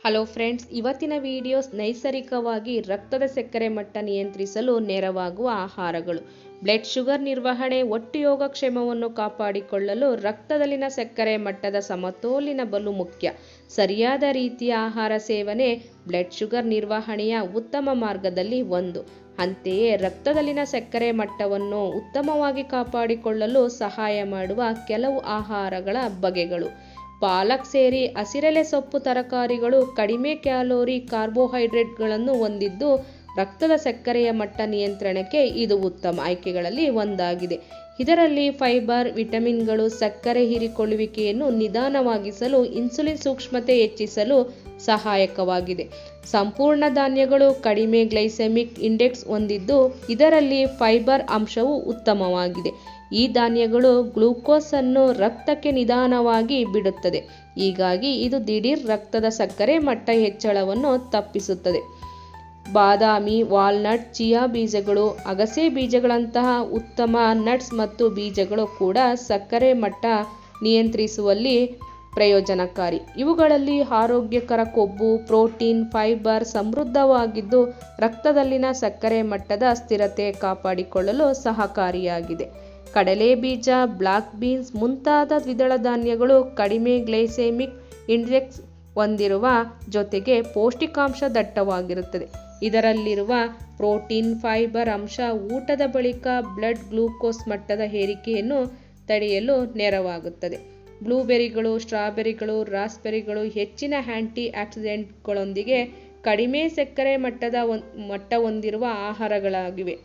Hello friends, ಇವತ್ತಿನ videos ನೈಸರ್ಗಿಕವಾಗಿ ರಕ್ತದ ಸಕ್ಕರೆ ಮಟ್ಟ ನಿಯಂತ್ರಿಸಲು ನೆರವಾಗುವ ಆಹಾರಗಳು. ಬ್ಲಡ್ ಶುಗರ್ ನಿರ್ವಹಣೆ, ಒಟ್ಟು ಯೋಗಕ್ಷೇಮವನ್ನು ಕಾಪಾಡಿಕೊಳ್ಳಲು ರಕ್ತದಲ್ಲಿನ ಸಕ್ಕರೆ ಮಟ್ಟದ ಸಮತೋಲನ ಬಲು ಮುಖ್ಯ. ಸರಿಯಾದ ರೀತಿಯ ಆಹಾರ ಸೇವನೆ ಬ್ಲಡ್ ಶುಗರ್ ನಿರ್ವಹಣೆಯ ಉತ್ತಮ ಮಾರ್ಗದಲ್ಲಿ ಒಂದು. ಅಂತೆಯೇ ರಕ್ತದಲ್ಲಿನ ಸಕ್ಕರೆ ಮಟ್ಟವನ್ನು ಉತ್ತಮವಾಗಿ ಕಾಪಾಡಿಕೊಳ್ಳಲು ಸಹಾಯ ಮಾಡುವ ಕೆಲವು ಆಹಾರಗಳ ಬಗೆಗಳು. ಪಾಲಕ್ ಸೇರಿ ಹಸಿರೆಲೆ ಸೊಪ್ಪು ತರಕಾರಿಗಳು ಕಡಿಮೆ ಕ್ಯಾಲೋರಿ, ಕಾರ್ಬೋಹೈಡ್ರೇಟ್ಗಳನ್ನು ಹೊಂದಿದ್ದು ರಕ್ತದ ಸಕ್ಕರೆಯ ಮಟ್ಟ ನಿಯಂತ್ರಣಕ್ಕೆ ಇದು ಉತ್ತಮ ಆಯ್ಕೆಗಳಲ್ಲಿ ಒಂದಾಗಿದೆ. ಇದರಲ್ಲಿ ಫೈಬರ್, ವಿಟಮಿನ್ಗಳು ಸಕ್ಕರೆ ಹೀರಿಕೊಳ್ಳುವಿಕೆಯನ್ನು ನಿಧಾನವಾಗಿಸಲು, ಇನ್ಸುಲಿನ್ ಸೂಕ್ಷ್ಮತೆ ಹೆಚ್ಚಿಸಲು ಸಹಾಯಕವಾಗಿದೆ. ಸಂಪೂರ್ಣ ಧಾನ್ಯಗಳು ಕಡಿಮೆ ಗ್ಲೈಸೆಮಿಕ್ ಇಂಡೆಕ್ಸ್ ಹೊಂದಿದ್ದು ಇದರಲ್ಲಿ ಫೈಬರ್ ಅಂಶವು ಉತ್ತಮವಾಗಿದೆ. ಈ ಧಾನ್ಯಗಳು ಗ್ಲೂಕೋಸ್ ಅನ್ನು ರಕ್ತಕ್ಕೆ ನಿಧಾನವಾಗಿ ಬಿಡುತ್ತದೆ, ಹೀಗಾಗಿ ಇದು ದಿಢೀರ್ ರಕ್ತದ ಸಕ್ಕರೆ ಮಟ್ಟ ಹೆಚ್ಚಳವನ್ನು ತಪ್ಪಿಸುತ್ತದೆ. ಬಾದಾಮಿ, ವಾಲ್ನಟ್, ಚಿಯಾ ಬೀಜಗಳು, ಅಗಸೆ ಬೀಜಗಳಂತಹ ಉತ್ತಮ ನಟ್ಸ್ ಮತ್ತು ಬೀಜಗಳು ಕೂಡ ಸಕ್ಕರೆ ಮಟ್ಟ ನಿಯಂತ್ರಿಸುವಲ್ಲಿ ಪ್ರಯೋಜನಕಾರಿ. ಇವುಗಳಲ್ಲಿ ಆರೋಗ್ಯಕರ ಕೊಬ್ಬು, ಪ್ರೋಟೀನ್, ಫೈಬರ್ ಸಮೃದ್ಧವಾಗಿದ್ದು ರಕ್ತದಲ್ಲಿನ ಸಕ್ಕರೆ ಮಟ್ಟದ ಸ್ಥಿರತೆ ಕಾಪಾಡಿಕೊಳ್ಳಲು ಸಹಕಾರಿಯಾಗಿದೆ. ಕಡಲೆ ಬೀಜ, ಬ್ಲಾಕ್ ಬೀನ್ಸ್ ಮುಂತಾದ ದ್ವಿದಳ ಧಾನ್ಯಗಳು ಕಡಿಮೆ ಗ್ಲೈಸೆಮಿಕ್ ಇಂಡೆಕ್ಸ್ ಹೊಂದಿರುವ ಜೊತೆಗೆ ಪೌಷ್ಟಿಕಾಂಶ ದಟ್ಟವಾಗಿರುತ್ತದೆ. ಇದರಲ್ಲಿರುವ ಪ್ರೋಟೀನ್, ಫೈಬರ್ ಅಂಶ ಊಟದ ಬಳಿಕ ಬ್ಲಡ್ ಗ್ಲೂಕೋಸ್ ಮಟ್ಟದ ಏರಿಕೆಯನ್ನು ತಡೆಯಲು ನೆರವಾಗುತ್ತದೆ. ಬ್ಲೂಬೆರಿಗಳು, ಸ್ಟ್ರಾಬೆರಿಗಳು, ರಾಸ್ಬೆರಿಗಳು ಹೆಚ್ಚಿನ ಆಂಟಿ ಆಕ್ಸಿಡೆಂಟ್ಗಳೊಂದಿಗೆ ಕಡಿಮೆ ಸಕ್ಕರೆ ಮಟ್ಟ ಹೊಂದಿರುವ ಆಹಾರಗಳಾಗಿವೆ.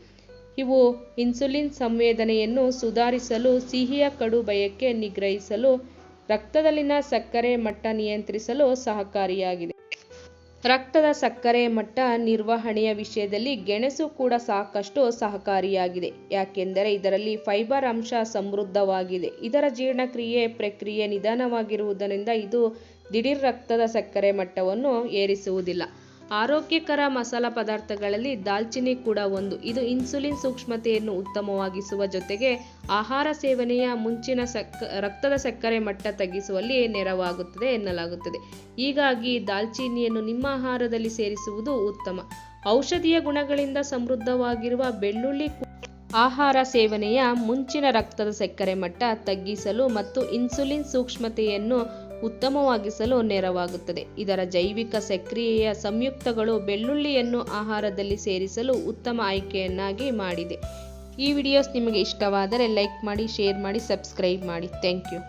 ಇವು ಇನ್ಸುಲಿನ್ ಸಂವೇದನೆಯನ್ನು ಸುಧಾರಿಸಲು, ಸಿಹಿಯ ಕಡು ಬಯಕೆ ನಿಗ್ರಹಿಸಲು, ರಕ್ತದಲ್ಲಿನ ಸಕ್ಕರೆ ಮಟ್ಟ ನಿಯಂತ್ರಿಸಲು ಸಹಕಾರಿಯಾಗಿದೆ. ರಕ್ತದ ಸಕ್ಕರೆ ಮಟ್ಟ ನಿರ್ವಹಣೆಯ ವಿಷಯದಲ್ಲಿ ಗೆಣಸು ಕೂಡ ಸಾಕಷ್ಟು ಸಹಕಾರಿಯಾಗಿದೆ. ಯಾಕೆಂದರೆ ಇದರಲ್ಲಿ ಫೈಬರ್ ಅಂಶ ಸಮೃದ್ಧವಾಗಿದೆ. ಇದರ ಜೀರ್ಣಕ್ರಿಯೆ ಪ್ರಕ್ರಿಯೆ ನಿಧಾನವಾಗಿರುವುದರಿಂದ ಇದು ದಿಢೀರ್ ರಕ್ತದ ಸಕ್ಕರೆ ಮಟ್ಟವನ್ನು ಏರಿಸುವುದಿಲ್ಲ. ಆರೋಗ್ಯಕರ ಮಸಾಲ ಪದಾರ್ಥಗಳಲ್ಲಿ ದಾಲ್ಚಿನ್ನಿ ಕೂಡ ಒಂದು. ಇದು ಇನ್ಸುಲಿನ್ ಸೂಕ್ಷ್ಮತೆಯನ್ನು ಉತ್ತಮವಾಗಿಸುವ ಜೊತೆಗೆ ಆಹಾರ ಸೇವನೆಯ ಮುಂಚಿನ ರಕ್ತದ ಸಕ್ಕರೆ ಮಟ್ಟ ತಗ್ಗಿಸುವಲ್ಲಿ ನೆರವಾಗುತ್ತದೆ ಎನ್ನಲಾಗುತ್ತದೆ. ಹೀಗಾಗಿ ದಾಲ್ಚಿನ್ನಿಯನ್ನು ನಿಮ್ಮ ಆಹಾರದಲ್ಲಿ ಸೇರಿಸುವುದು ಉತ್ತಮ. ಔಷಧೀಯ ಗುಣಗಳಿಂದ ಸಮೃದ್ಧವಾಗಿರುವ ಬೆಳ್ಳುಳ್ಳಿ ಆಹಾರ ಸೇವನೆಯ ಮುಂಚಿನ ರಕ್ತದ ಸಕ್ಕರೆ ಮಟ್ಟ ತಗ್ಗಿಸಲು ಮತ್ತು ಇನ್ಸುಲಿನ್ ಸೂಕ್ಷ್ಮತೆಯನ್ನು ಉತ್ತಮವಾಗಿಸಲು ನೆರವಾಗುತ್ತದೆ. ಇದರ ಜೈವಿಕ ಸಕ್ರಿಯೆಯ ಸಂಯುಕ್ತಗಳು ಬೆಳ್ಳುಳ್ಳಿಯನ್ನು ಆಹಾರದಲ್ಲಿ ಸೇರಿಸಲು ಉತ್ತಮ ಆಯ್ಕೆಯನ್ನಾಗಿ ಮಾಡಿದೆ. ಈ ವಿಡಿಯೋಸ್ ನಿಮಗೆ ಇಷ್ಟವಾದರೆ ಲೈಕ್ ಮಾಡಿ, ಶೇರ್ ಮಾಡಿ, ಸಬ್ಸ್ಕ್ರೈಬ್ ಮಾಡಿ. Thank you.